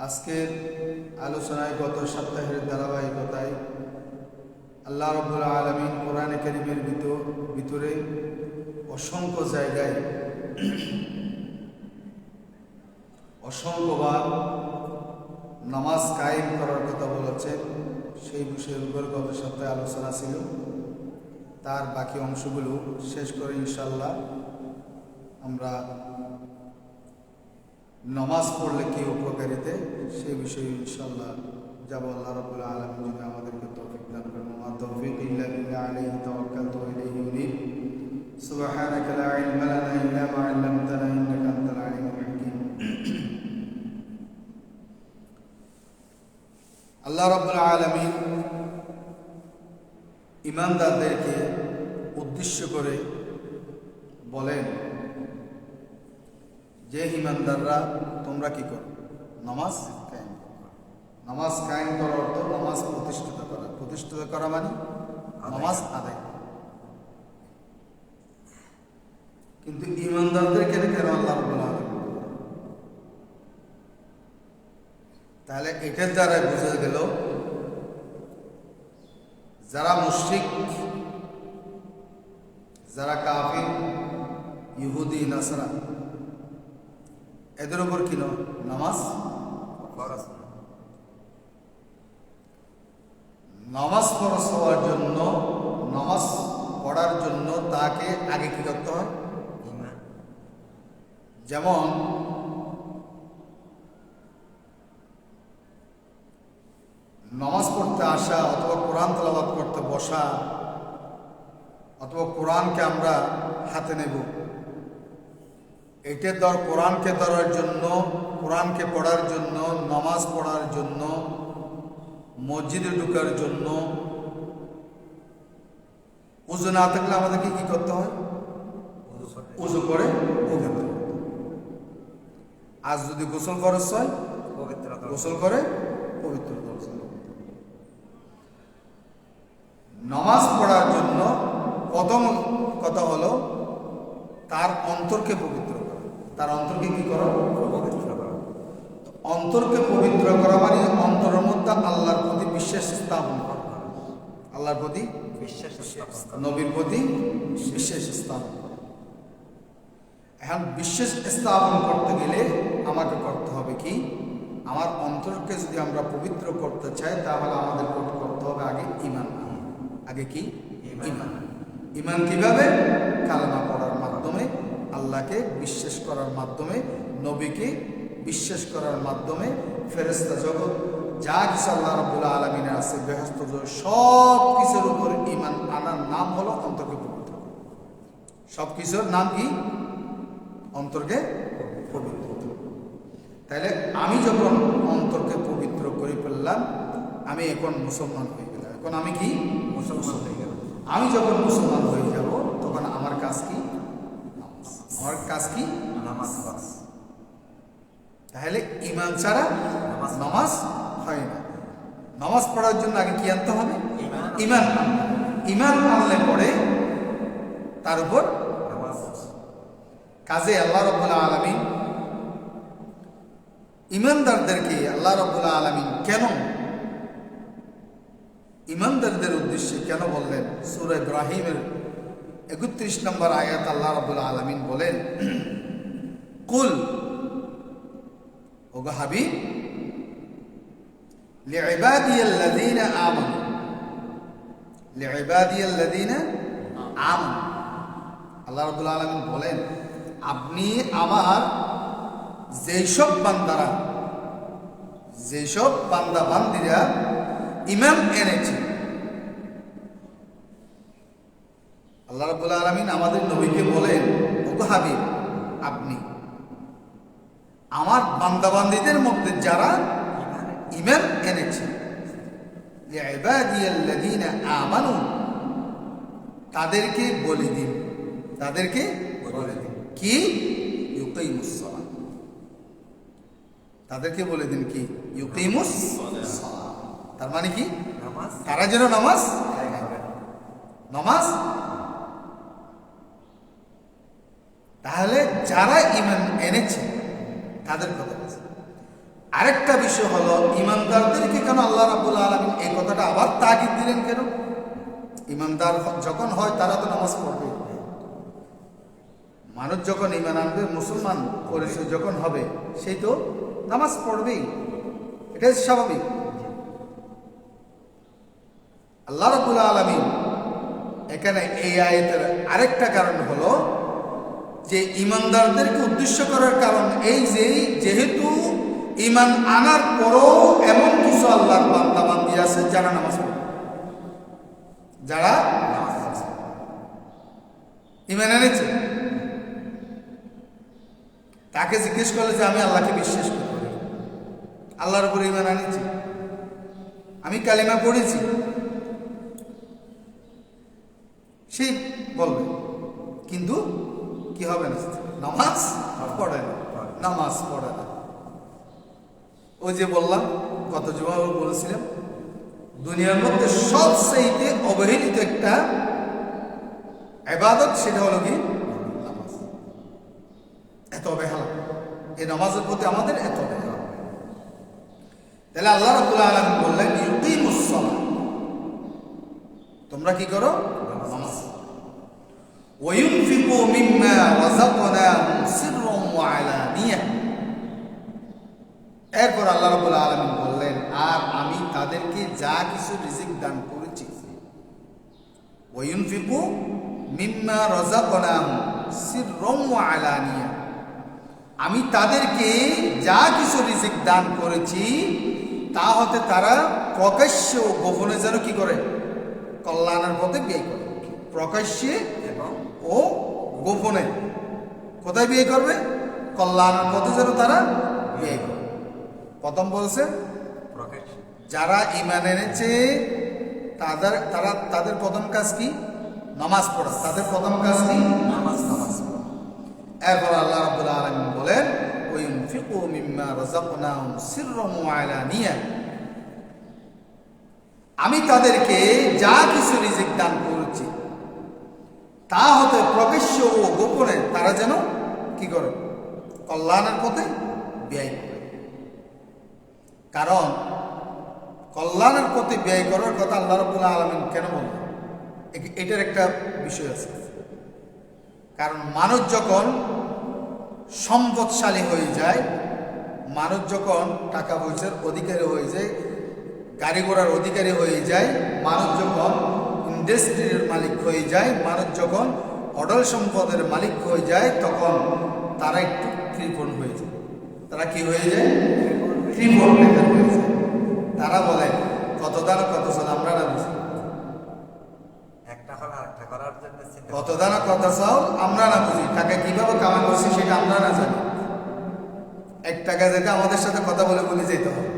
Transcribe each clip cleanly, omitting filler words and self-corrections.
আজকের আলোচনায় গত সপ্তাহের ধারাবাহিকতায় আল্লাহ রাব্বুল আলামিন কোরআনে কারীমের ভিতরে অসংখ্য জায়গায় অসংখ্যবার নামাজ কায়েম করার কথা বলেছেন। সেই বিষয়ের উপর গত সপ্তাহে আলোচনা ছিল। তার বাকি অংশগুলো শেষ করে ইনশাআল্লাহ আমরা নামাজ পড়লে কি উপকারিতা সেই বিষয়ে ইনশাআল্লাহ যাব। আল্লাহ রাব্বুল আলামিন যদি আমাদেরকে তৌফিক দান করেন। মা তৌফিক ইল্লা বিল্লাহ আলাইহি তাওয়াক্কালতু ওয়া ইলাইহি উনীব। সুবহানাকা লা ইলমা লানা ইল্লা মা 'আল্লামতানা ইন্নাকা আনতাল আলিমুল হাকীম। আল্লাহ রাব্বুল আলামিন ঈমানদারদেরকে উদ্দেশ্য করে বলেন যে ঈমানদাররা তোমরা কি করো? নামাজ কায়েম করো। নামাজ কায়েম করার অর্থ নামাজ প্রতিষ্ঠিত করা। প্রতিষ্ঠিত করা মানে নামাজ আদায় করা। কিন্তু ঈমানদারদেরকে কেন আল্লাহ রাব্বুল আলামিন? তাহলে এটার দ্বারা বোঝা গেল যারা মুশরিক, যারা কাফির, ইহুদি, নাসারা, এদের উপর কি নামাজ ফরজ। নামাজ ফরজ হওয়ার জন্য, নামাজ পড়ার জন্য তাকে আগে কি করতে হয়? যেমন নামাজ পড়তে আসা অথবা কোরআন তেলাওয়াত করতে বসা অথবা কোরআনকে আমরা হাতে নেব, এটা কোরআনকে ধরার জন্য, কোরআনকে পড়ার জন্য, নামাজ পড়ার জন্য মসজিদে ঢোকার জন্য ওযু না থাকলে আমাদেরকে কি করতে হয়? ওযু করে পবিত্র হতে হয়। আজ যদি গোসল ফরজ হয়, গোসল করে পবিত্র করতে হবে। নামাজ পড়ার জন্য প্রথম কথা হলো তার অন্তরকে পবিত্র করা। তার অন্তরকে কি করা? পবিত্র করা। অন্তরকে পবিত্র করা মানে অন্তরের মধ্যে আল্লাহর প্রতি বিশ্বাস স্থাপন করা, আল্লাহর প্রতি বিশ্বাস স্থাপন, নবীর প্রতি বিশ্বাস স্থাপন করা। এখন বিশ্বাস স্থাপন করতে গেলে আমাকে করতে হবে কি? আমার অন্তরকে যদি আমরা পবিত্র করতে চাই তাহলে আমাদের করতে হবে আগে ঈমান। আগে কি? ঈমান। ঈমান কিভাবে? কালেমা পড়ার মাধ্যমে, আল্লাহকে বিশ্বাস করার মাধ্যমে, নবীকে বিশ্বাস করার মাধ্যমে, ফেরেশতা জগৎ যা কিছু আল্লাহ রাব্বুল আলামিনের আছে বেহেশত সব কিছুর উপর ঈমান আনার নাম হলো অন্তরকে পবিত্র। সব কিছুর নাম কি? অন্তরকে পবিত্র। তাহলে আমি যখন অন্তরকে পবিত্র করে ফেললাম, আমি এখন মুসলমান হয়ে গেলাম। এখন আমি কি? মুসলমান হয়ে গেলাম। আমি যখন মুসলমান হয়ে যাব তখন আমার কাজ কি? আমার কাজ কি? নামাজ। তাহলে ঈমান ছাড়া নামাজ হয় না। নামাজ পড়ার জন্য আগে কি আনতে হবে? ঈমান। ঈমান আনলে পরে তার উপর নামাজ। কাজে আল্লাহ রাব্বুল আলামিন ঈমানদারদেরকে আল্লাহ রাব্বুল আলামিন কেন ঈমানদারদের উদ্দেশ্যে কেন বললেন? সূরা ইব্রাহিমের ৩১ নম্বর আয়াত আল্লাহ রাব্বুল আলামিন বলেন, কুল ওগো হাবিব, লিইবাদিয়াল্লাযীনা আমানু, লিইবাদিয়াল্লাযীনা আমানু। আল্লাহ রাব্বুল আলামিন বলেন, আপনি আমার যেসব বান্দারা, যেসব বান্দা বান্দিরা ঈমান এনেছে, আল্লাহ রাব্বুল আলামিন আমাদের নবীকে বলেন, ওগো হাবিব, আপনি আমার বান্দা বান্দীদের মধ্যে যারা ঈমান এনেছে, লিইবাদিয়াল্লাযীনা আমানু, তাদেরকে বলে দিন, তাদেরকে বলে দিন কি? ইউকিমুস সালাত। তাদেরকে বলে দিন কি? ইউকিমুস সালাত। তার মানে কি? নামাজ। তারা যেন নামাজ নামাজ। তাহলে যারা ঈমান এনেছে তাদের কথা বলছে। আরেকটা বিষয় হলো, ঈমানদারদেরকে কেন আল্লাহ রাব্বুল আলামিন এই কথাটা আবার তাকিদ দিলেন কেন? ঈমানদার যখন হয় তারা তো নামাজ পড়বে। মানুষ যখন ঈমান আনবে, মুসলমান পরিচয় যখন হবে, সেই তো নামাজ পড়বেই, এটাই স্বাভাবিক। আল্লাহ রাব্বুল আলামিন এখানে এই আয়াতের আরেকটা কারণ হলো যে ঈমানদারদেরকে উদ্দেশ্য করার কারণ এই যে, যেহেতু ঈমান আনার পরও এমন কিছু আল্লাহর বান্দা বান্দি আছে যারা নামাজ পড়ে, যারা ঈমান এনেছে। তাকে জিজ্ঞেস করলে যে আমি আল্লাহকে বিশ্বাস করি, আল্লাহর উপর ঈমান আনেছি, আমি কালিমা পড়েছি, সেই বলবে, কিন্তু কি হবে না? নামাজ পড়ে না, নামাজ পড়ে না। ওই যে বললাম, গত জুমায় বলেছিলাম, দুনিয়ার মধ্যে সবচেয়ে অবহেলিত একটা ইবাদত, সেটা হলো কি? নামাজ। এত অবহেলা, এই নামাজের প্রতি আমাদের এত অবহেলা। তাহলে আল্লাহ রাব্বুল আলামিন বললেন, ইউকিমুস সালাত, তোমরা কি করো? নামাজ। ওয়ায়ুনফিকু মিম্মা রাযাকনাহুম সিররান ওয়া আলানিয়া। এরপর আল্লাহ রাব্বুল আলামিন বললেন, আর আমি তাদেরকে যা কিছু রিজিক দান করেছি, ওয়ায়ুনফিকু মিম্মা রাযাকনাহুম সিররান ওয়া আলানিয়া, আমি তাদেরকে যা কিছু রিজিক দান করেছি তা হতে তারা প্রকাশ্য ও গোপনে যেন কি করে? কল্যাণের পথে ব্যয় করে। প্রকাশ্যে ও গোপনে কোথায় ব্যয় করবে? কল্যাণের পথে যেন তারা ব্যয় করে। প্রথম বলছে যারা ঈমান এনেছে তাদের প্রথম কাজ কি? নামাজ পড়া। তাদের প্রথম কাজ কি? নামাজ পড়া। এরপর আল্লাহ রাব্বুল আলামিন বলেন ওয়াইনফিকু মিম্মা রাযাকনাহুম সিররাম ওয়া আলানিয়া, আমি তাদেরকে যা কিছু রিজিক দান করেছি তা হতে প্রকাশ্য ও গোপনে তারা যেন কি করে? কল্যাণের পথে ব্যয় করে। কারণ কল্যাণের পথে ব্যয় করার কথা আল্লাহ রাব্বুল আলামিন কেন বললেন? এটার একটা বিষয় আছে। কারণ মানুষ যখন সম্পদশালী হয়ে যায়, মানুষ যখন টাকা পয়সার অধিকারী হয়ে যায়, গাড়ি ঘোড়ার অধিকারী হয়ে যায়, মানুষ যখন ইন্ডাস্ট্রির মালিক হয়ে যায়, মানুষ যখন অঢল সম্পদের মালিক হয়ে যায়, তখন তারা একটু কৃপণ হয়ে যায়। তারা কি হয়ে যায়? কৃপণ হয়ে যায়। তারা বলে কত দানা কত চাল আমরা না বুঝি, কত দানা কত চাল আমরা না বুঝি, টাকা কিভাবে কামাই করছি সেটা আমরা না জানি। 1 টাকা যেটা আমাদের সাথে কথা বলে বলে যেতে হবে,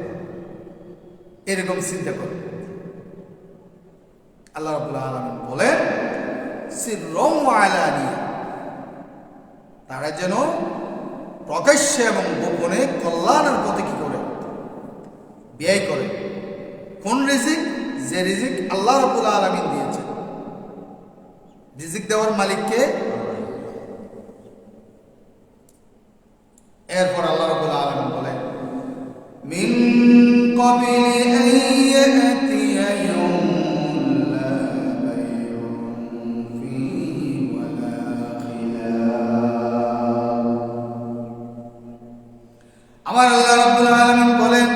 এরকম চিন্তা করে। আল্লাহ রাব্বুল আলামিন বলেন সিররাম ওয়া আলানিয়া, তারা যেন প্রকাশ্যে এবং গোপনে কল্যাণের পথে কি করে? ব্যয় করে। কোন রিজিক? যে রিজিক আল্লাহ রাব্বুল আলামিন দিয়েছে। রিজিক দেওয়ার মালিককে। এরপর আল্লাহ রাব্বুল আলামিন বলেন মিন ক্বাবলি আন ইয়াতিয়া ইয়াউমুন লা বাইউন ফীহি ওয়ালা খিলাল। আমার আল্লাহ রাব্বুল আলামিন বলেন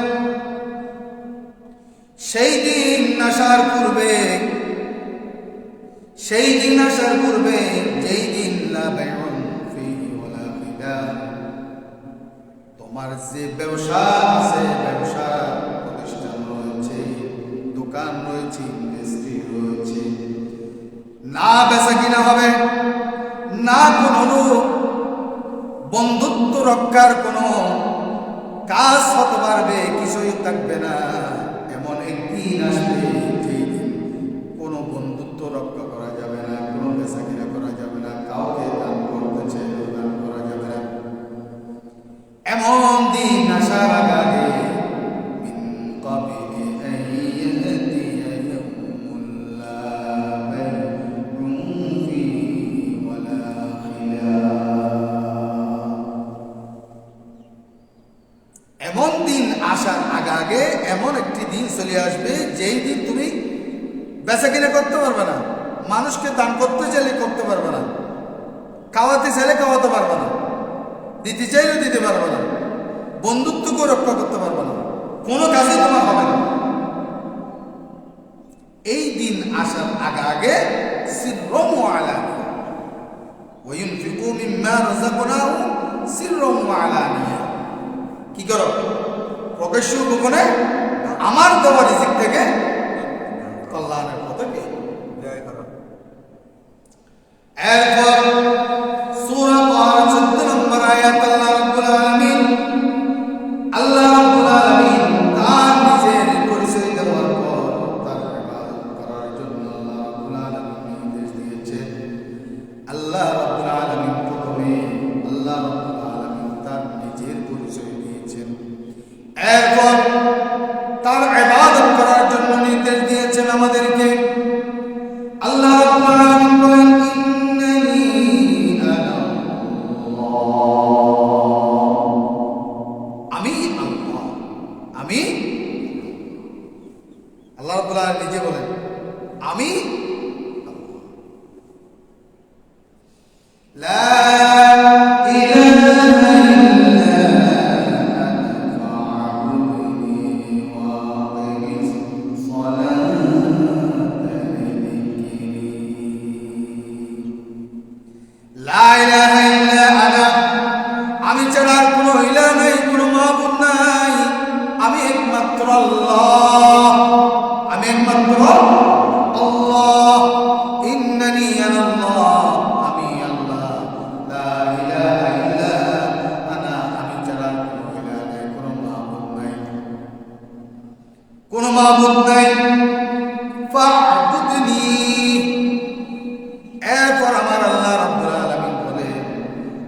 সেই দিন আসার পূর্বে, সেই দিন আসার পূর্বে, যেই দিন লা বাইউন ফীহি ওয়ালা খিলাল, তোমার যে ব্যবসা আছে, ব্যবসা প্রতিষ্ঠান রয়েছে, দোকান রয়েছে, ইন্ডাস্ট্রি রয়েছে, না বেচা কিনা হবে, না কোনো বন্ধুত্ব রক্ষার কোনো কাজ হতে পারবে, কিছুই থাকবে না। এমন একদিন আসবে যেই দিন কোনো বন্ধুত্ব রক্ষা করা যাবে না, কোনো বেচা কিনা করা যাবে না, কাউকে দান করতে চাইলেও দান করা যাবে না। এমন দিন আসার আগে মিন ক্বাবলি আন ইয়াতিয়া ইয়াউমুন লা বাইউন ফীহি ওয়ালা খিলাল, এমন দিন আসার আগে এমন একটি দিন চলে আসবে যেই দিন তুমি বেচা কিনা করতে পারবে না, মানুষকে দান করতে চাইলে করতে পারবে না, খাওয়াতে চাইলে খাওয়াতে পারবে না, দিতে চাইলে দিতে পারবে না, বন্ধুত্বকে রক্ষা করতে পারবে না, কোনো কাজই তোমার হবে না। এই দিন আসার আগে সিররাম ওয়া আলানিয়া ওয়াইনফিকু মিম্মা রাযাকনাহুম সিররাম ওয়া আলানিয়া, কি করো? প্রকাশ্য গোপনে আমার দেওয়া রিজিক থেকে কল্যাণের পথে ব্যয় করো। এরপর সূরা তাহা 14 নম্বর আয়াত আল্লাহ রাব্বুল আলামিন তার নিজের পরিচয় দেওয়ার পর তার ইবাদত করার জন্য আল্লাহ রাব্বুল আলামিন নির্দেশ দিয়েছেন। আল্লাহ রাব্বুল আলামিন প্রথমে আল্লাহ রাব্বুল আলামিন তার নিজের পরিচয় দিয়েছেন, এরপর তার ইবাদত করার জন্য নির্দেশ দিয়েছেন আমাদেরকে। আল্লাহ রাব্বুল আলামিন বলেন ইন্নানি আনা আল্লাহ, আমি আল্লাহ, আমি আল্লাহ রাব্বুল আলামিন নিজে বলেন আমি আল্লাহ। লা আমি ছাড়া আর কোনো ইলাহ নাই, কোনো মাবুদ নাই, আমি একমাত্র আল্লাহ, আমি একমাত্র আল্লাহ। ইন্নানি আনা আল্লাহ, আমি আল্লাহ। লা ইলাহা ইল্লা আনা, আমি ছাড়া কোনো ইলাহ নাই, কোনো মাবুদ নাই, কোনো ফা'বুদনি। এরপর আমার আল্লাহ রাব্বুল আলামিন বলে,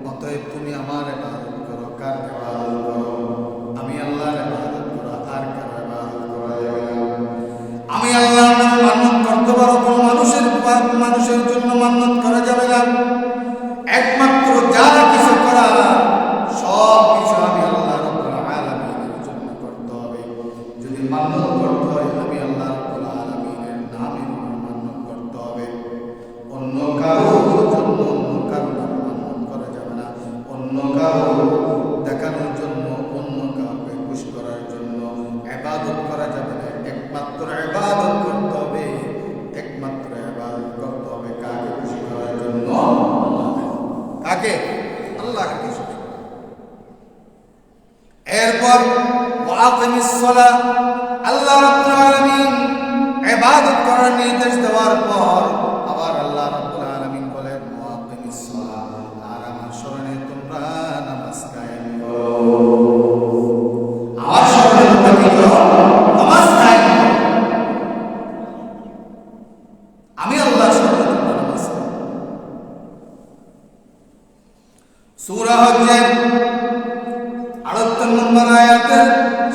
অতএব তুমি আমার ইবাদত করো। কার ইবাদত করো? আমি আল্লাহর ইবাদত করো, আর কার ইবাদত করা যাবে না। আমি আল্লাহর নামে মান্নত করতে পারো, কোনো মানুষের জন্য মান্নত করা যাবে না। একমাত্র যা কিছু করা সব কিছু আমি আল্লাহ রাব্বুল আলামিনের জন্য করতে হবে। যদি মান্নত করতে হয় আমি আল্লাহ রাব্বুল আলামিনের নামে মান্নত করতে হবে। অন্য কারোর জন্য অন্য কারো নামে মান্নত করা যাবে না। অন্য কারো দেখানোর জন্য, অন্য কাউকে খুশি করার জন্য ইবাদত করা যাবে না। একমাত্র ইবাদত করতে হবে, একমাত্র ইবাদত করতে হবে কাকে খুশি করার জন্য? কাকে? আল্লাহকে খুশি। এরপর ওয়াকিমিস সালাহ, আল্লাহ রাব্বুল আলামিন ইবাদত করার নির্দেশ দেওয়ার পর আবার আল্লাহ রাব্বুল আলামিন বলেন ওয়াকিমিস সালাহ, আর আমার স্মরণে তোমরা নামাজ কায়েম করো। আমার স্মরণে তোমরা কি করো? নামাজ কায়েম করো। আমি আল্লাহর স্মরণে তোমরা নামাজ কায়েম করো। সূরা হজ্জের 78 নম্বর আয়াতের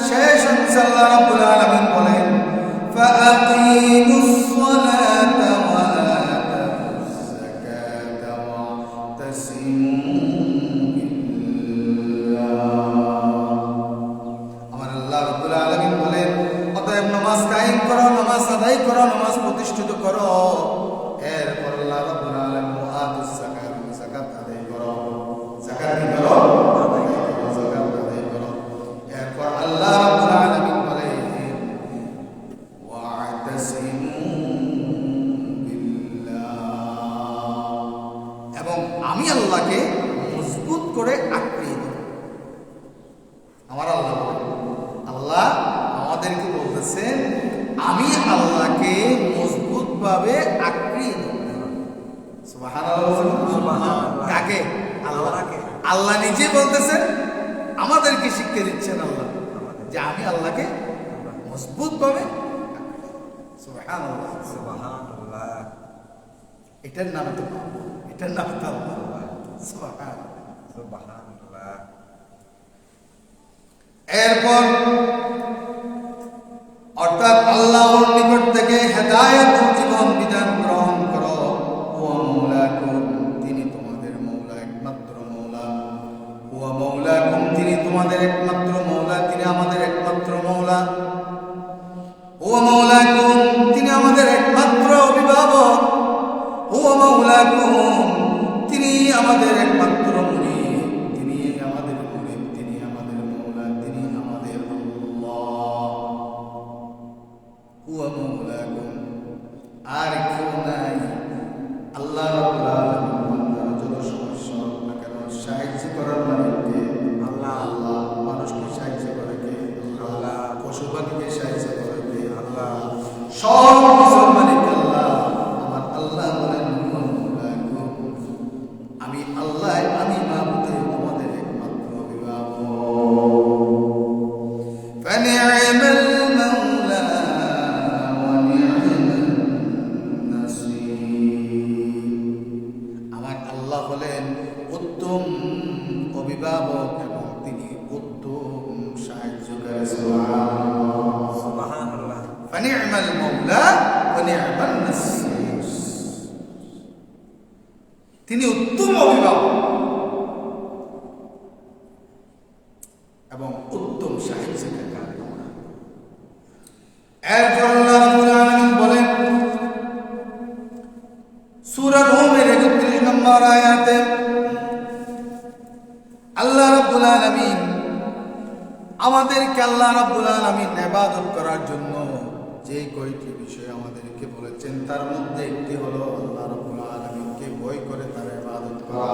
শেষ অংশে আল্লাহ রাব্বুল আলামিন বলেন ফাআকিমুস সালাতা ওয়া আতুস যাকাতা ওয়াতাসিমু বিল্লাহ। আমার আল্লাহ রাব্বুল আলামিন বলেন, অতএব নামাজ কায়েম করো, নামাজ আদায় করো, নামাজ প্রতিষ্ঠিত করো। এরপর আল্লাহ রাব্বুল আলামিন ওয়া আতুস যাকাত, যাকাত আদায় করো। যাকাত কি করো? আল্লাহ রাব্বুল আলামিন বলেন ওয়া'তাসিমু বিল্লাহ, এবং আমি আল্লাহকে মজবুত করে আঁকড়িয়ে ধরো। আমার আল্লাহ বলেন, আল্লাহ আমাদেরকে বলতেছেন আমি আল্লাহকে মজবুত ভাবে আঁকড়িয়ে ধরো। সুবহানাল্লাহ, সুবহানাল্লাহ। কাকে? আল্লাহকে। আল্লাহ নিজে বলতেছেন, আমাদেরকে শিক্ষা দিচ্ছেন আল্লাহ যে আমি আল্লাহকে মজবুত ভাবে। সুবহানাল্লাহ, সুবহানাল্লাহ। এটার নাম তো, এটার নাম তো আল্লাহ। সুবহানাল্লাহ, সুবহানাল্লাহ। এরপর অর্থাৎ আল্লাহর নিকট থেকে হেদায়েত ও জীবন বিধান গ্রহণ করো। ওয়া মাওলাকুম, তিনি তোমাদের মওলা, একমাত্র মওলা। ওয়া মাওলাকুম, তিনি তোমাদের একমাত্র মওলা, তিনি আমাদের একমাত্র মওলা। ওয়া মাওলাকুম, তিনি আমাদের একমাত্র অভিভাবক। ওয়া মাওলাকুম, তিনি আমাদের একমাত্র মুনিব, তিনি আমাদের মুনিব, তিনি আমাদের মওলা, তিনি আমাদের আল্লাহ। ওয়া মাওলাকুম, আর কেউ নাই। আল্লাহ রাব্বুল আলামিন বান্দার যত সমস্যা হোক না কেন সাহায্য করার মালিককে আল্লাহ। আল্লাহ মানুষকে সাহায্য করে কে? আল্লাহ। পশু পাখিকে সাহায্য করে কে? আল্লাহ। সব কিছুর মালিক আল্লাহ। আমার আল্লাহ বলেন আমি আল্লাহ, আমি মাবুদে তোমাদের একমাত্র অভিভাবক। ফানি'মাল মাওলা ওয়া নি'মান নাসীর। আমার আল্লাহ হলেন উত্তম অভিভাবক এবং তিনি উত্তম সাহায্যকারী। সুবহানাল্লাহ, সুবহানাল্লাহ। ফানি'মাল মাওলা ওয়া নি'মান নাসীর, তিনি উত্তম অভিভাবক এবং উত্তম সাহায্যকারী। এরপর আল্লাহ রাব্বুল আলামিন বলেন সূরা রুমের 31 নম্বর আয়াতে আল্লাহ রাব্বুল আলামিন আমাদেরকে, আল্লাহ রাব্বুল আলামিন ইবাদত করার জন্য যে কয়টি বিষয় আমাদেরকে বলেছেন তার মধ্যে একটি হলো আল্লাহ রাব্বুল আলামিনকে ভয় করে তার ইবাদত করা।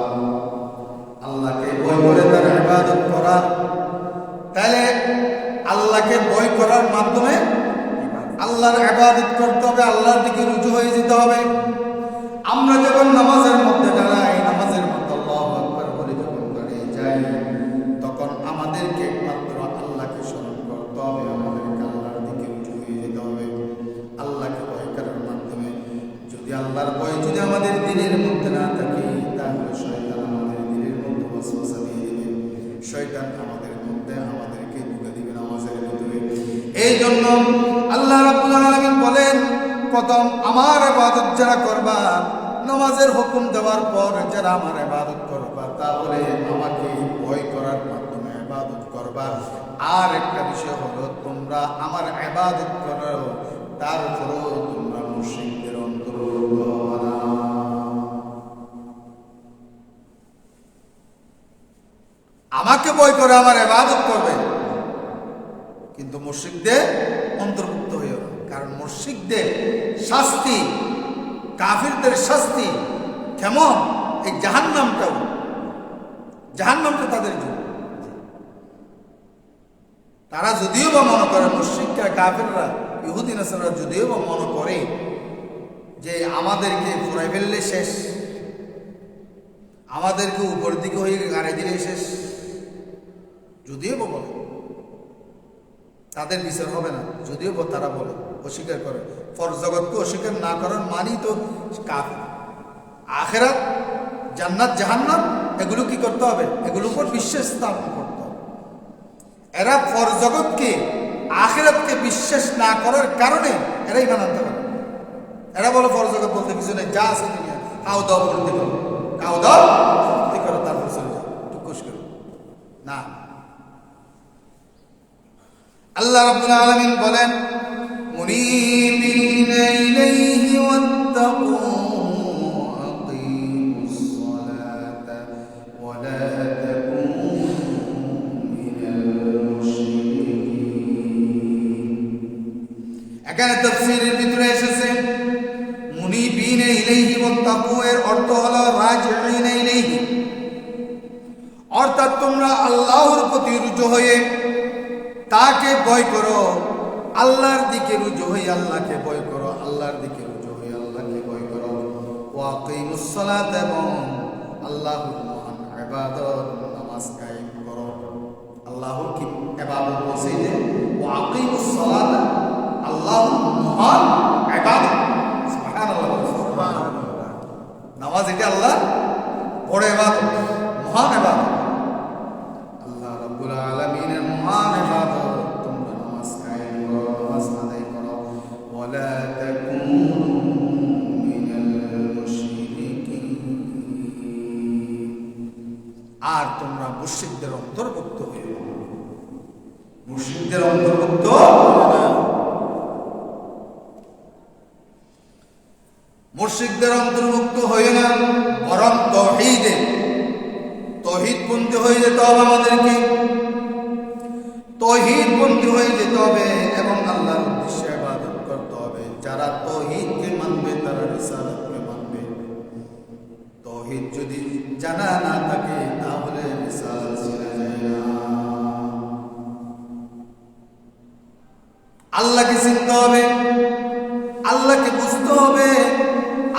আল্লাহকে ভয় করে তার ইবাদত করা। তাহলে আল্লাহকে ভয় করার মাধ্যমে আল্লাহর ইবাদত করতে হবে, আল্লাহর দিকে রুজু হয়ে যেতে হবে। আমরা যখন নামাজের মধ্যে দাঁড়াই, নামাজের মধ্যে আল্লাহু আকবার বলে যখন দাঁড়িয়ে যাই, তখন আমাদেরকে একমাত্র আল্লাহকে স্মরণ করতে হবে, আমাদেরকে আল্লাহর দিকে রুজু হয়ে যেতে হবে। আল্লাহর ভয় যদি আমাদের দিলের মধ্যে না থাকে, তাহলে শয়তান আমাদের দিলের মধ্যে ওয়াসওয়াসা দিয়ে দিবে, শয়তান আমাদের মধ্যে আমাদেরকে ঢুকে দিবে নামাজের ভিতরে। এই জন্য আল্লাহ রাব্বুল আলামিন বলেন, প্রথম আমার ইবাদত যারা করবা, নামাজের হুকুম দেওয়ার পর যারা আমার ইবাদত করবা, তাহলে আমাকে ভয় করার মাধ্যমে ইবাদত করবা। আর একটা বিষয় হলো, তোমরা আমার ইবাদত করো, তারপরও তোমরা মুশরিকদের অন্তর্ভুক্ত হবা না। আমাকে ভয় করে আমার ইবাদত করবে, কিন্তু মুশরিকদের অন্তর্ভুক্ত হইও না। কারণ মুশরিকদের শাস্তি, কাফিরদের শাস্তি কেমন, এই জাহান্নামটা তাদের জন্য। তারা যদিও বা মনে করে, মুশরিকরা কাফিররা ইহুদি নাসারা যদিও বা মনে করে যে আমাদেরকে ফুরাই ফেললে শেষ, আমাদেরকে উপর দিকে হয়ে গাড়ি দিলে শেষ, যদিও বা বলে তাদের বিচার হবে না, যদিও বা তারা বলে, অস্বীকার করে। ফরজ জগৎকে অস্বীকার না করার মানি তো কাফির। আখিরাত, জান্নাত, জাহান্নাম এগুলো কি করতে হবে? এগুলোর উপর বিশ্বাস স্থাপন করতে হবে। এরা ফরজ জগৎকে, আখিরাতকে বিশ্বাস না করার কারণে এরা ঈমান আনতে পারে। এরা বলে ফরজ জগৎ বলতে কিছু নেই, যা আছে দুনিয়া খাও দাও বলতে করো, খাও দাও বলতে করো, তারপর চলে যাও, টুকুস করো না। আল্লাহ রাব্বুল আলামিন বলেন, মুনিবিনা ইলাইহি ওয়াত্তাকু আকিমুস সালাতা ওয়া লা তাকুনু মিনাল মুশরিকিন। এখানে তাফসীরের ভিতরে এসেছে মুনিবিনা ইলাইহি ওয়াত্তাকু এর অর্থ হলো রাজিঈনা ইলাইহি, অর্থাৎ তোমরা আল্লাহর প্রতি রুজু হয়ে তাকে ভয় করো, আল্লাহর দিকে রুজু হয়ে আল্লাহকে ভয় করো, আল্লাহর দিকে রুজু হয়ে আল্লাহকে ভয় করো। ওয়া আকিমুস সালাত, এবং আল্লাহর মহান ইবাদত নামাজ কায়েম করো। আল্লাহর কি ইবাদত বলছে যে ওয়া আকিমুস সালাত, আল্লাহর মহান ইবাদত। সুবহানাল্লাহ, সুবহানাল্লাহ। নামাজ এটা আল্লাহ বড় ইবাদত, মহান ইবাদত, আল্লাহ রাব্বুল আলামিনের মহান ইবাদত। তোমরা নামাজ কায়েম করো, নামাজ আদায় করো। ওয়ালা তাকুনু মিনাল মুশরিকিন, আর তোমরা মুশরিকদের অন্তর্ভুক্ত হইও না। মুশরিকদের অন্তর্ভুক্ত না, মুশরিকদের অন্তর্ভুক্ত হইও না, বরং তৌহিদপন্থী হয়ে যেতে হবে আমাদেরকে, তৌহিদপন্থী হয়ে যেতে হবে এবং আল্লাহর উদ্দেশ্যে ইবাদত করতে হবে। যারা তৌহিদকে মানবে তারা রিসালাতকে মানবে। তৌহিদ যদি জানা না থাকে তাহলে রিসালাত চেনা যায় না। আল্লাহকে চিনতে হবে, আল্লাহকে বুঝতে হবে।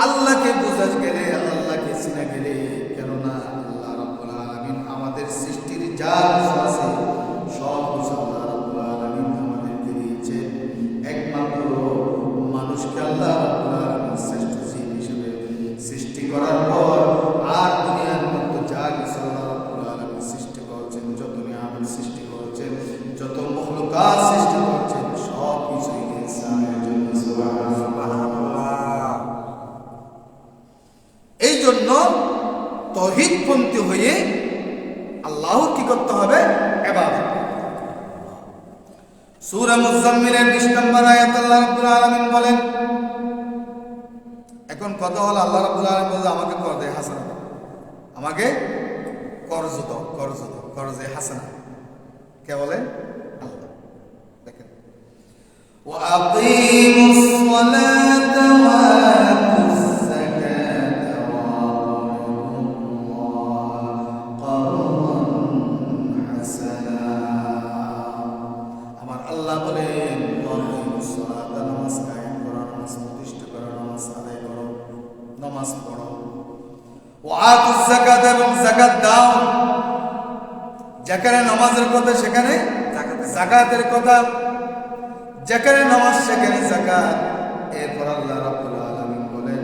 আল্লাহকে বোঝা গেলে, আল্লাহকে চিনা গেলে, কেননা আল্লাহ রাব্বুল আলামিন আমাদের সৃষ্টির যা কিছু আছে সব কিছু আল্লাহ রাব্বুল আলামিন আমাদেরকে দিয়েছে। একমাত্র মানুষকে আল্লাহ রাব্বুল আলামিন শ্রেষ্ঠ জীব হিসেবে সৃষ্টি করার পর আর দুনিয়ার মধ্যে যা কিছু আল্লাহ রাব্বুল আলামিন সৃষ্টি করেছেন, যত নিয়ামত সৃষ্টি করেছেন, যত মখলুকাত সৃষ্টি করেছেন, সব কিছুই ইনসানের জন্য। সুবহানাল্লাহ। এই জন্য তৌহিদপন্থী হয়ে আল্লাহর কি করতে হবে? ইবাদত। সূরা মুজাম্মিলের 20 নম্বর আয়াত আল্লাহ রাব্বুল আলামিন বলেন, এখন কথা হলো আল্লাহ রাব্বুল আলামিন বলে আমাকে করজে হাসানা দাও, আমাকে কর্জ দাও, করজে হাসানা। কে বলেন? আল্লাহ। দেখেন, ওয়া আকিমুস সালাতা ওয়া আতুস যাকাতা ওয়া আতিউল্লাহ কারদান হাসানা। আমার আল্লাহ বলেন, ওয়া আকিমুস সালাতা, নামাজ কায়েম করো, নামাজ প্রতিষ্ঠা করো, নামাজ আদায় করো, নামাজ পড়ো। ওয়া আতুস যাকাত, এবং যাকাত দাও। যেখানে নামাজের কথা সেখানে যাকাতের কথা, যেখানে নামাজ সেখানে যাকাত। এরপর আল্লাহ রাব্বুল আলামিন বলেন,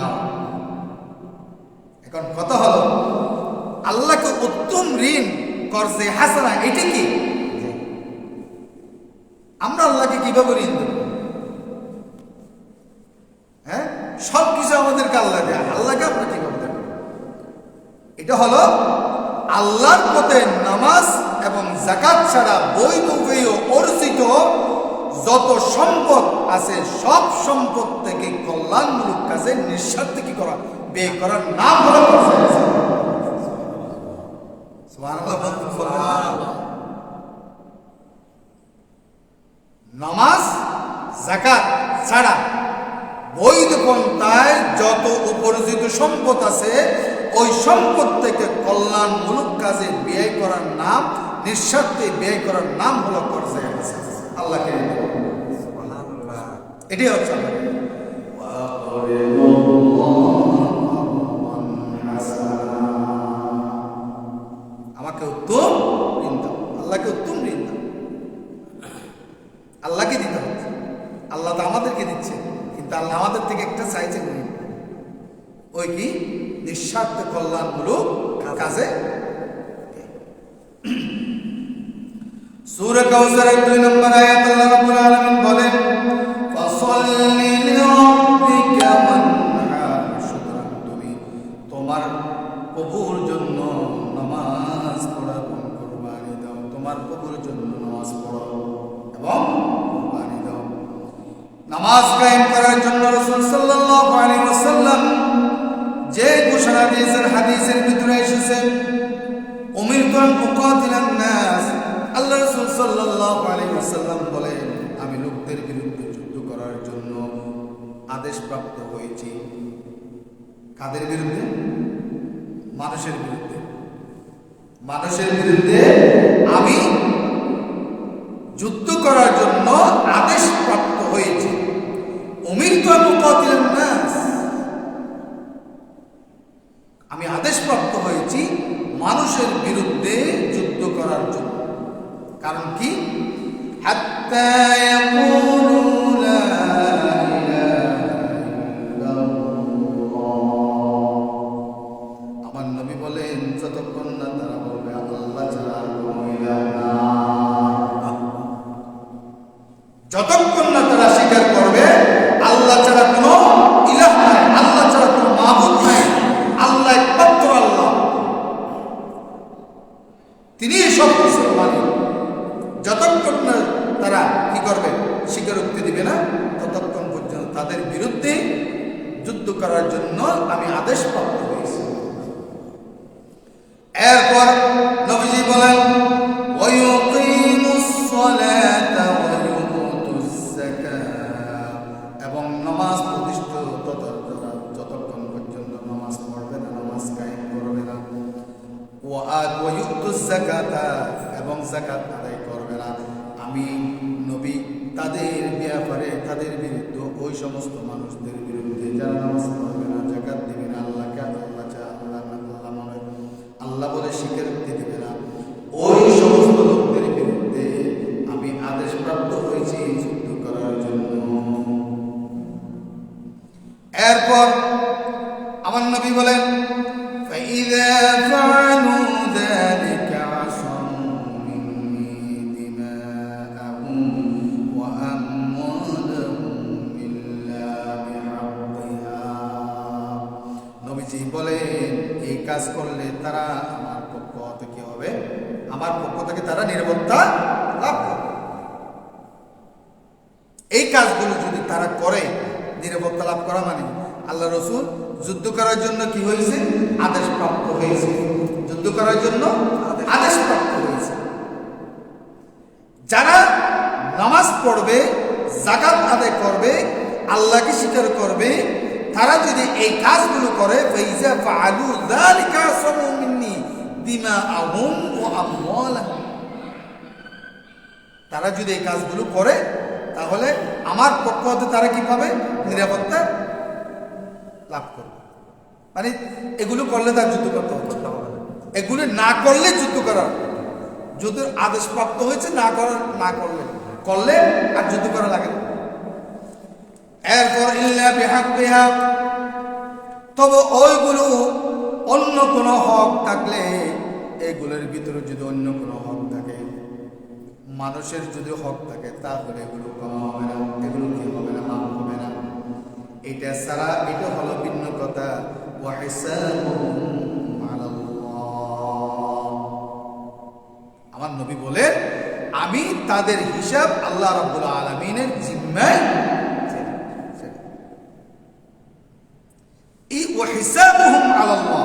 দাও। এখন কথা হলো আল্লাহকে উত্তম ঋণ করছে হাসানা, এটা কি? আমরা আল্লাহকে কিভাবে ঋণ দেব? হ্যাঁ, সবকিছু আমাদেরকে আল্লাহ দেয়, আল্লাহকে আমরা কিভাবে দেব? এটা হলো আল্লাহর পথে নামাজ এবং যাকাত ছাড়া বৈধ অর্জিত যত সম্পদ আছে সব সম্পদ থেকে কল্যাণমূলক কাজে নিঃস্বার্থে কি করা, ব্যয় করার নাম হলো নামাজ যাকাত ছাড়া বৈধ পন্থায় যত উপার্জিত সম্পদ আছে ওই সম্পদ থেকে কল্যাণমূলক কাজে ব্যয় করার নাম, নিঃস্বার্থে ব্যয় করার নাম হলো কর্জে আল্লাহকে। এটাই হচ্ছে আমাকে উত্তম ঋণ দাও, আল্লাহকে উত্তম ঋণ দাও। আল্লাহকে দিতে হচ্ছে, আল্লাহ তো আমাদেরকে দিচ্ছে, কিন্তু আল্লাহ আমাদের থেকে একটা চাইছেন, ওই কি নিঃস্বার্থ কল্যাণমূলক কাজে। সূরা কাউসারের 2 নম্বর আয়াত আল্লাহ রাব্বুল আলামিন বলেন ফাসাল্লি লিরাব্বিকা ওয়ানহার, সুতরাং তুমি তোমার প্রভুর জন্য নামাজ পড়ো এবং কুরবানি দাও। তোমার প্রভুর জন্য নামাজ পড়ো এবং কুরবানি দাও। নামাজ কায়েম করার জন্য রাসূল সাল্লাল্লাহু আলাইহি ওয়াসাল্লাম যে ঘোষণা দিয়েছেন হাদিসের ভিতরে এসেছে, উমিরতু আন উকাতিলান নাস, আল্লাহ রাসূল সাল্লাল্লাহু আলাইহি ওয়াসাল্লাম বলেন আমি লোকদের বিরুদ্ধে যুদ্ধ করার জন্য আদেশপ্রাপ্ত হয়েছি। কাদের বিরুদ্ধে? মানুষের বিরুদ্ধে। মানুষের বিরুদ্ধে আমি যুদ্ধ করার জন্য আদেশপ্রাপ্ত হয়েছি। উমিরতু আন উকাতিলান নাস, আমি আদেশপ্রাপ্ত হয়েছি মানুষের বিরুদ্ধে যুদ্ধ করার জন্য। কারণ কি? হাত্তা ইয়াকুলু লা ইলাহা ইল্লাল্লাহ, আমার নবী বলেন যতক্ষণ না তারা বলবে আল্লাহ ছাড়া কোনো ইলাহ নাই, যতক্ষণ না তারা স্বীকার করবে আল্লাহ ছাড়া কোনো ইলাহ নাই, আল্লাহ ছাড়া কোনো মাবুদ নাই, আল্লাহ একমাত্র আল্লাহ, তিনি সব কিছুর মালিক, যতক্ষণ না তারা কি করবে, স্বীকারোক্তি দিবে না, ততক্ষণ পর্যন্ত তাদের বিরুদ্ধে যুদ্ধ করার জন্য আমি আদেশ প্রাপ্ত হয়েছি। এরপর নবীজি বলেন ওয়ায়ুকিমুস সালাতা ওয়া ইউতুস যাকাত, এবং নামাজ প্রতিষ্ঠা যতক্ষণ পর্যন্ত নামাজ পড়বে না, নামাজ কায়েম করবে না, ওয়া ইউতুস যাকাতা, এবং যাকাত আদায় করবে না, আমি নবী তাদের ব্যাপারে, তাদের বিরুদ্ধে, ওই সমস্ত মানুষদের বিরুদ্ধে যারা নামাজ পড়বে না, যাকাত দিবে না, আল্লাহকে আল্লাহ চায় আল্লাহ মনে আল্লাহ বলে স্বীকারোক্তি দিবে না, ওই সমস্ত লোকদের বিরুদ্ধে আমি আদেশপ্রাপ্ত হয়েছি যুদ্ধ করার জন্য। এরপর আমার নবী বলেন فإذا فعلوا ذلك عصموا مني دماءهم وأموالهم إلا بحقها, নবীজি বলেন এই কাজ করলে তারা আমার পক্ষ থেকে হবে, আমার পক্ষ থেকে তারা নিরাপত্তা লাভ করবে। এই কাজগুলো যদি তারা করে, নিরাপত্তা লাভ করা মানে আল্লাহ রাসূল যুদ্ধ করার জন্য কি হয়েছে, আদেশ প্রাপ্ত হয়েছে, যুদ্ধ করার জন্য আদেশ প্রাপ্ত হয়েছে। যারা নামাজ পড়বে, যাকাত আদায় করবে, আল্লাহকে স্বীকার করবে, তারা যদি এই কাজগুলো করে ফাইজা ফাআলু যালিকা আসামু মিন্নি দিমাআহুম ওয়া আমওয়ালাহুম, তারা যদি এই কাজগুলো করে তাহলে আমার পক্ষ হতে তারা কি পাবে, নিরাপত্তা লাভ করবে। মানে এগুলো করলে তার যুদ্ধ করতে হবে, এগুলো না করলে যুদ্ধ করার, যুদ্ধের আদেশ প্রাপ্ত হয়েছে, না করার, না করলে, করলে আর যুদ্ধ করা লাগে না। এরপর ইল্লা বিহাক্কিহা, তবে ওইগুলো অন্য কোনো হক থাকলে, এগুলোর ভিতরে যদি অন্য কোনো হক থাকে, মানুষের যদি হক থাকে, তাহলে এগুলো কম হবে না, এগুলো কি হবে না, মাফ হবে না। এটা ছাড়া এটা হলো ভিন্ন কথা। আমার নবী বলে, আমি তাদের হিসাব আল্লাহ রাব্বুল আলামিনের জিম্মায় হিসাবুহুম আলাল্লাহ,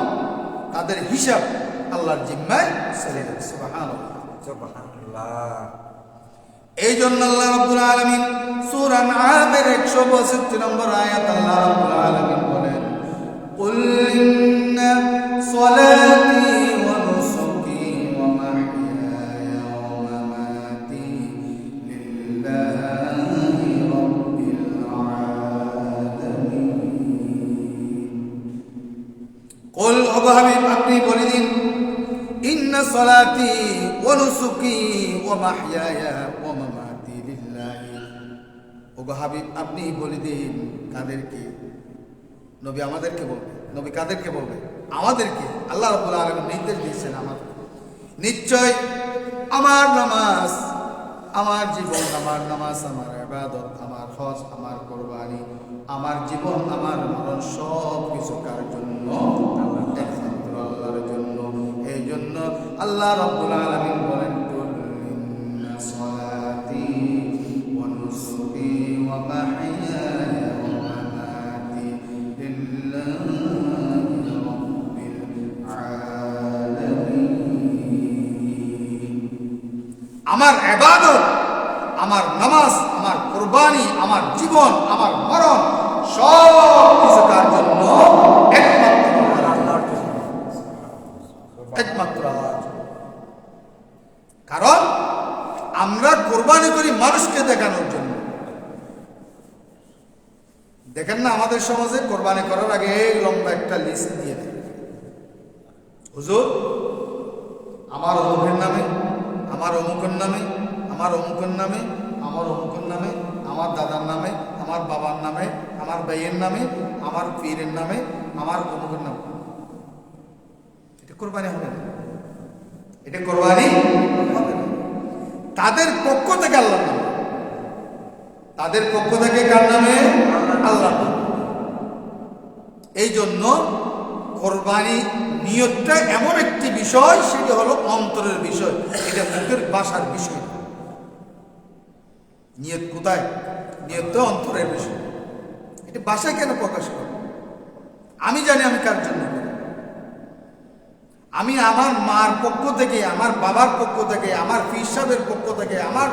তাদের হিসাব আল্লাহর জিম্মায় ছেড়ে দেন। সুবহানাল্লাহ। এই জন্য আল্লাহ রাব্বুল আলামিন সূরা আনআমের 162 নম্বর আয়াত আল্লাহ রাব্বুল আলামিন বলেন, কুল ইন্না সলাতি ওয়া নুসুকি ওয়া মাহইয়ায়া ওয়া মামাতি লিল্লাহি রাব্বিল আলামিন। কুল ও হাবিব, আপনি বলে দিন, ইন্না সলাতি ওয়া নুসুকি ওয়া মাহইয়ায়া ওয়া মামাতি লিল্লাহি। ও হাবিব, আপনি বলে দিন কাদেরকে? নবী আমাদেরকে বলবে। নবী কাদেরকে বলবে? আমাদেরকে। আল্লাহ রাব্বুল আলামিন নির্দেশ দিয়েছেন আমাদের। নিশ্চয় আমার নামাজ, আমার জীবন, আমার নামাজ, আমার ইবাদত, আমার হজ, আমার কুরবানি, আমার জীবন, আমার মরণ সব কিছু কার জন্য? একমাত্র আল্লাহর জন্য। এই জন্য আল্লাহ রাব্বুল আলামিন বলেন, কুল ইন্না সলাতি ওয়া নুসুকি ওয়া মাহইয়ায়া ওয়া মামাতি লিল্লাহি রাব্বিল আলামিন। আমার ইবাদত, আমার নামাজ, আমার কুরবানি, আমার জীবন, আমার মরণ সব কিছু কার জন্য? একমাত্র আল্লাহর জন্য। একমাত্র আল্লাহর জন্য। কারণ আমরা কুরবানি করি মানুষকে দেখানোর জন্য। দেখেন না, আমাদের সমাজে কোরবানি করার আগে লম্বা একটা লিস্ট দিয়ে দেয়, হুজুর আমার অমুকের নামে, আমার অমুকের নামে, আমার অমুকের নামে, আমার অমুকের নামে, আমার দাদার নামে, আমার বাবার নামে, আমার ভাইয়ের নামে, আমার পীরের নামে, আমার অমুকের নামে। এটা কোরবানি হবে না, এটা কোরবানি হবে না। তাদের পক্ষ থেকে আল্লাহর নামে, তাদের পক্ষ থেকে কার নামে? আল্লাহর নামে। এই জন্য কোরবানি নিয়তটা এমন একটি বিষয়, সেটা হলো অন্তরের বিষয়, এটা মুখের ভাষার বিষয়। নিয়ত কোথায়? নিয়ত তো অন্তরের বিষয়। এটা ভাষায় কেন প্রকাশ করে? আমি জানি আমি কার জন্য করি। আমি আমার মার পক্ষ থেকে, আমার বাবার পক্ষ থেকে, আমার পীর সাহেবের পক্ষ থেকে, আমার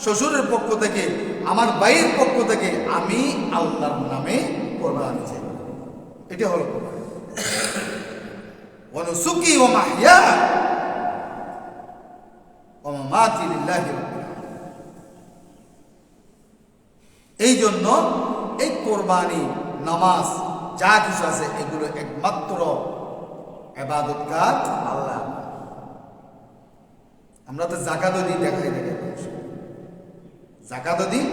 শ্বশুরের পক্ষ থেকে, আমার ভাইয়ের পক্ষ থেকে আমি আল্লাহর নামে কোরবানি চাই। এটা হলো কোরবানি। ওয়া নুসুকি ওয়া মাহইয়া ওয়া মামাতি লিল্লাহি রাব্বিল আলামিন। এই জন্য এই কোরবানি, নামাজ, যা কিছু আছে এগুলো একমাত্র ইবাদত কার? আল্লাহ। আমরা তো যাকাতও দিই, দেখাই দেখাই মানুষ, যাকাতও দিই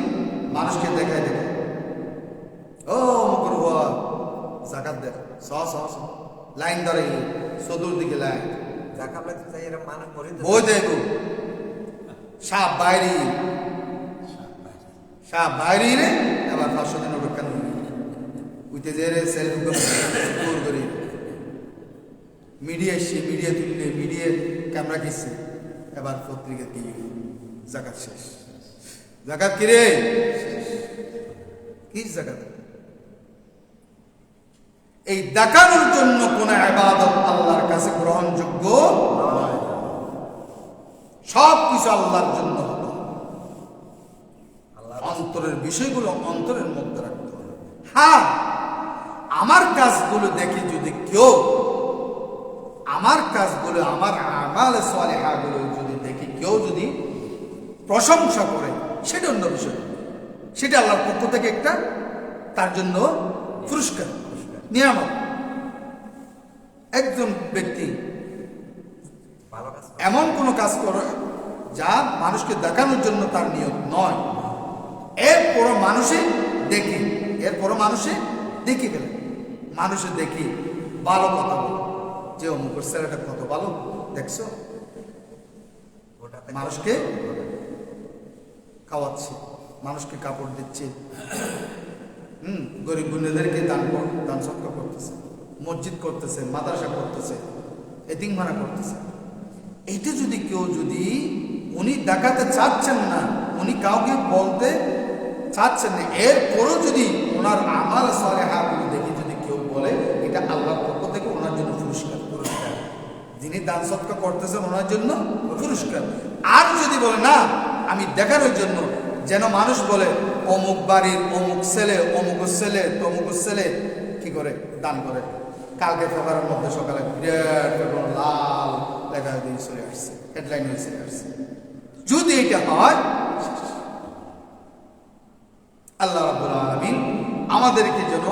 মানুষকে দেখাই দেখাই, ও মুকুর হওয়া যাকাত দেখ, লাইন ধরে চতুর্দিকে লাইন, বই দেখো সাপ বাইরে, সাপ বাইরে রে, আবার 500 দিন অপেক্ষা উঠে যে রে সেলফি করি, মিডিয়া এসছে, মিডিয়া তুললে, মিডিয়া ক্যামেরা কিনছে, এবার পত্রিকা কি জাকাত শেষ। জাকাত কি রে? কি জাকাত? এই দেখানোর জন্য কোন ইবাদত আল্লাহর কাছে গ্রহণযোগ্য নয়। সব কিছু আল্লাহর জন্য হবে। অন্তরের বিষয়গুলো অন্তরের মধ্যে রাখতে হবে। হ্যাঁ, আমার কাজগুলো দেখে যদি কেউ, আমার কাজগুলো, আমার আমালে সালেহাগুলো যদি দেখে কেউ যদি প্রশংসা করে, সেটা অন্য বিষয়। সেটা আল্লাহর পক্ষ থেকে একটা তার জন্য পুরস্কার, নিয়ামত। একজন ব্যক্তি এমন কোনো কাজ করে যা মানুষকে দেখানোর জন্য তার নিয়ত নয়, এরপরও মানুষে দেখে, এরপরও মানুষে দেখে ফেলে, মানুষে দেখি ভালো কথা বলে যে অমুকের ছেলেটা কত ভালো দেখছো, মানুষকে খাওয়াচ্ছে, মানুষকে কাপড় দিচ্ছে, গরিব গুণীদেরকে দান সৎকার করতেছে, মসজিদ করতেছে, মাদ্রাসা করতেছে, এতিমখানা করতেছে। এইটা যদি কেউ যদি উনি দেখাতে চাচ্ছেন না, উনি কাউকে বলতে চাচ্ছেন না, এরপরও যদি ওনার আমাল সালেহাগুলো দেখি যদি কেউ বলে, এটা আল্লাহর পক্ষ থেকে ওনার জন্য পুরস্কার। যিনি দান সৎকার করতেছেন ওনার জন্য পুরস্কার। আর যদি বলে না আমি দেখানোর জন্য, যেন মানুষ বলে অমুক বাড়ির অমুক ছেলে, অমুক ছেলে, তমুক ছেলে কি করে দান করে, কালকে পেপারের মধ্যে সকালে বিরাট এবং লাল লেখা দিয়ে চলে আসছে, হেডলাইন হয়ে চলে আসছে। যদি এটা হয়, আল্লাহ রাব্বুল আলামিন আমাদেরকে যেন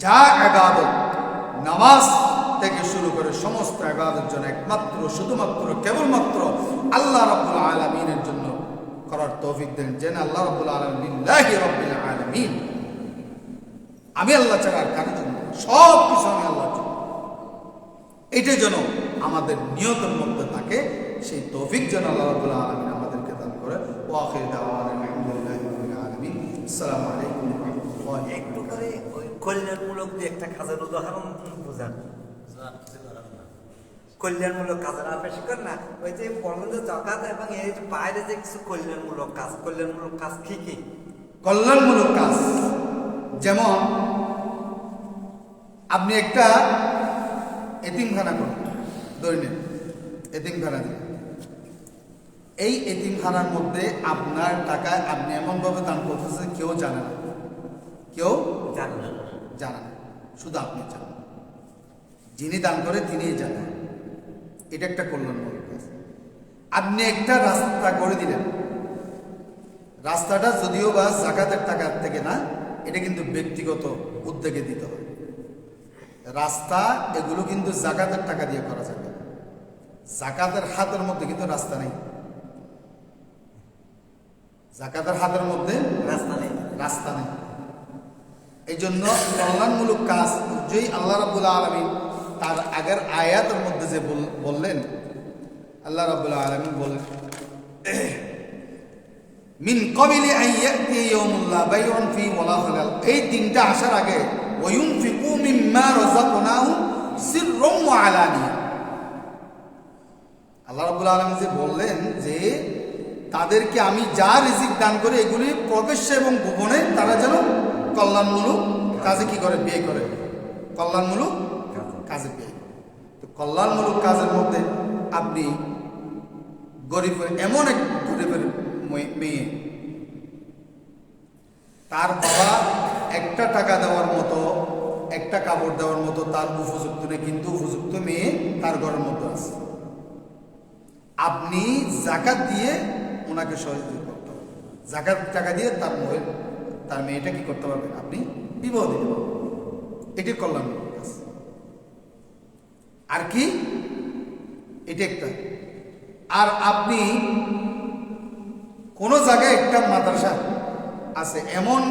যা ইবাদত, নামাজ থেকে শুরু করে সমস্ত ইবাদত যেন একমাত্র শুধুমাত্র কেবলমাত্র আল্লাহ রাব্বুল আলামিনের জন্য করার তৌফিক দেন। যেন আল্লাহ রাব্বুল আলামিন লিল্লাহি রাব্বিল আলামিন, আমি আল্লাহ ছাড়া আর কারোর জন্য, সব কিছু আমি আল্লাহর জন্য, এটা যেন আমাদের নিয়তের মধ্যে থাকে। সেই তৌফিক যেন আল্লাহ রাব্বুল আলামিন আমাদেরকে দান করে। ওয়া আখির দাওয়ানা আলহামদুলিল্লাহি রাব্বিল আলামিন। আসসালামু আলাইকুম ওয়া রাহমাতুল্লাহি। একটু করে ওই কল্যাণমূলক যে একটা কাজের উদাহরণ বুঝান। কল্যাণমূলক কাজের আপেক্ষিক কর না, ওই যে বলেন যে জাকাত এবং এই বাইরে যে কিছু কল্যাণমূলক কাজ কি কি? কল্যাণমূলক কাজ যেমন আপনি একটা এতিমখানা করেন, ধরে নেন এতিমখানা দিন। এই এতিমখানার মধ্যে আপনার টাকায় আপনি এমনভাবে দান করতেছেন কেউ জানে না, কেউ জানে না, শুধু আপনি জানেন, যিনি দান করে তিনিই জানেন। এটা একটা কল্যাণমূলক কাজ। আপনি একটা রাস্তা করে দিলেন, রাস্তাটা যদিও বা জাকাতের টাকা থেকে না, এটা কিন্তু ব্যক্তিগত উদ্যোগে দিতে হবে। রাস্তা এগুলো কিন্তু জাকাতের টাকা দিয়ে করা যাবে। জাকাতের হাতের মধ্যে কিন্তু রাস্তা নেই, জাকাতের হাতের মধ্যে রাস্তা নেই। এই জন্য কল্যাণমূলক কাজ যেই আল্লাহ রাব্বুল আলামিন তার আগের আয়াতের মধ্যে যে বললেন, আল্লাহ রাব্বুল আলামিন বলেন মিন ক্বাবিলি আন ইয়াতি ইয়াউমুন লা বাইউন ফি ওয়ালা খালাল, এই দিনটা আসার আগে ওয়ায়ুনফিকু মিম্মা রাযাকনাহুম সিররাম ওয়া আলানিয়া। আল্লাহ রাব্বুল আলামিন যে বললেন যে তাদেরকে আমি যা রিজিক দান করি এগুলি প্রকাশ্যে এবং গোপনে তারা যেন কল্যাণমূলক কাজে কি করে, ব্যয় করে, কল্যাণমূলক কাজে ব্যয়। তো কল্যাণমূলক কাজের মধ্যে আপনি গরিবের, এমন এক গরিবের মেয়ে, তার বাবা একটা টাকা দেওয়ার মতো, একটা কাপড় দেওয়ার মতো তার উপযুক্ত নেই, কিন্তু উপযুক্ত মেয়ে তার ঘরের মধ্যে আছে। আপনি জাকাত দিয়ে ওনাকে সহযোগিতা করতে হবে, জাকাত টাকা দিয়ে তার মেয়েটা কি করতে পারবেন, আপনি বিবাহ দিতে পারবেন। এটি কল্যাণমূলক কাজ। আর কি, এটা একটা। আর আপনি কোন জায়গায় একটা মাদ্রাসা আছে, এমন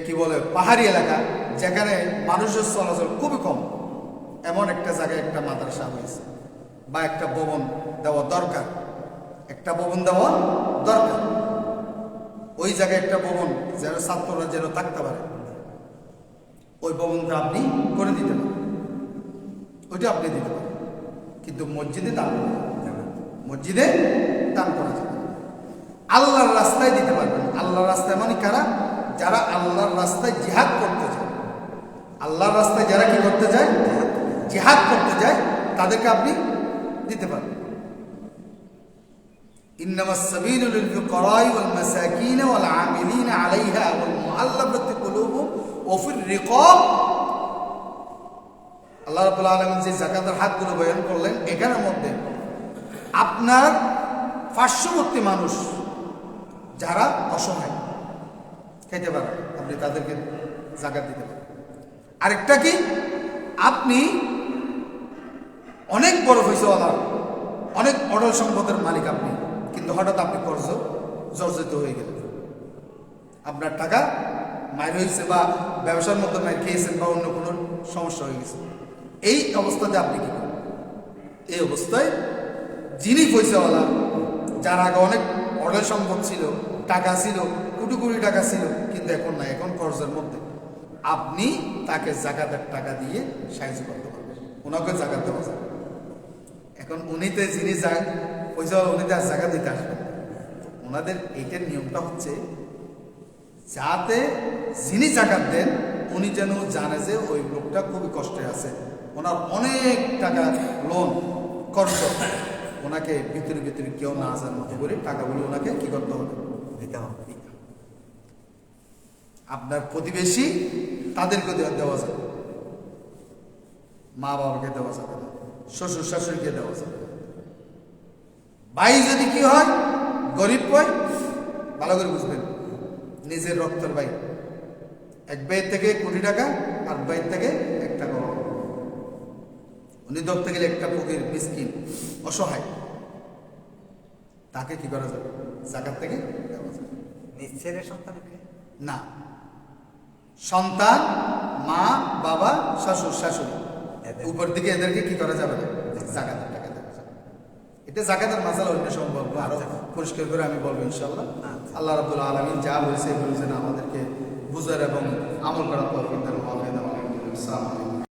কি বলে পাহাড়ি এলাকা যেখানে মানুষের চলাচল খুবই কম, এমন একটা জায়গায় একটা মাদ্রাসা হয়েছে, বা একটা ভবন দেওয়া দরকার, একটা ভবন দেওয়া দরকার। ওই জায়গায় একটা ভবন যেন ছাত্ররা যেন থাকতে পারে, ওই ভবনটা আপনি করে দিতে পারেন, ওইটা আপনি দিতে পারেন। কিন্তু মসজিদে দান করা যাবে, মসজিদে দান করা যাবে। আল্লাহর রাস্তায় দিতে পারবেন। আল্লাহর রাস্তায় মানে কারা? যারা আল্লাহর রাস্তায় জিহাদ করতে যায়। আল্লাহর রাস্তায় যারা কি করতে যায়, জিহাদ করতে যায়, তাদেরকে আপনি দিতে পারবেন। ইন্নামাস সাবিলু লিল ফুকারা'i ওয়াল মাসাকিন ওয়াল আমিলিনা আলাইহা ওয়াল মুআল্লাফাতি কুলুবুহুম ওয়া ফির রিকাব। আল্লাহ রাব্বুল আলামিন যে যাকাতের হাতগুলো বয়ান করলেন, এখানের মধ্যে আপনার পার্শ্ববর্তী মানুষ যারা অসহায়, খেতে পারে, আপনি তাদেরকে যাকাত দিতে পারেন। আরেকটা কি, আপনি অনেক বড় পয়সাওয়ালা, অনেক অঢল সম্পদের মালিক আপনি, কিন্তু হঠাৎ আপনি জর্জরিত হয়ে গেলেন, আপনার টাকা মায়ের হয়েছে বা ব্যবসার মধ্যে মায়ের খেয়েছেন বা অন্য কোনো সমস্যা হয়ে গেছে, এই অবস্থাতে আপনি কি করবেন? এই অবস্থায় যিনি পয়সাওয়ালা, যার আগে অনেক অঢেল সম্পদ ছিল, টাকা ছিল, কোটি কোটি টাকা ছিল, কিন্তু এখন না, এখন কর্জের মধ্যে, আপনি তাকে জাকাতের টাকা দিয়ে সাহায্য করতে পারবেন, ওনাকে জাকাত দেওয়া যাবে। এখন উনিতে যিনি পয়সাওয়ালা, উনিতে আর জাকাত দিতে আসবেন। ওনাদের এইটার নিয়মটা হচ্ছে যাতে যিনি জাকাত দেন উনি যেন জানে যে ওই লোকটা খুবই কষ্টে আছে, ওনার অনেক টাকা লোন কর্জ, ওনাকে ভিতরে ভিতরে কেউ না আসার মতো করে টাকাগুলো ওনাকে কি করতে হবে? দিতে হবে। আপনার প্রতিবেশী তাদেরকে দেওয়া যাবে, মা বাবাকে দেওয়া যাবে না, শ্বশুর শাশুড়িকে দেওয়া যাবে না। ভাই যদি কি হয়, গরিব হয়, ভালো করে বুঝবেন, নিজের রক্তের ভাই, এক ভাইয়ের থেকে কোটি টাকা, আর ভাইয়ের থেকে 1 টাকা, উনি ধরতে গেলে একটা ফকির, মিসকিন, অসহায়, তাকে কি করা যাবে? জাকাত থেকে দেওয়া যাবে। নিঃছেলে সন্তানকে না, সন্তান, মা বাবা, শ্বশুর শাশুড়ি, উপর দিকে এদেরকে কি করা যাবে না? জাকাতের টাকা দেওয়া যাবে। এটা জাকাতের মাসালা অন্য সম্ভব আরো পরিষ্কার করে আমি বলবো ইনশাআল্লাহ। আল্লাহ রাব্বুল আলামিন যা বলেছে এগুলো যেন আমাদেরকে বুঝার এবং আমল করার তৌফিক দান করেন। আসসালামু আলাইকুম।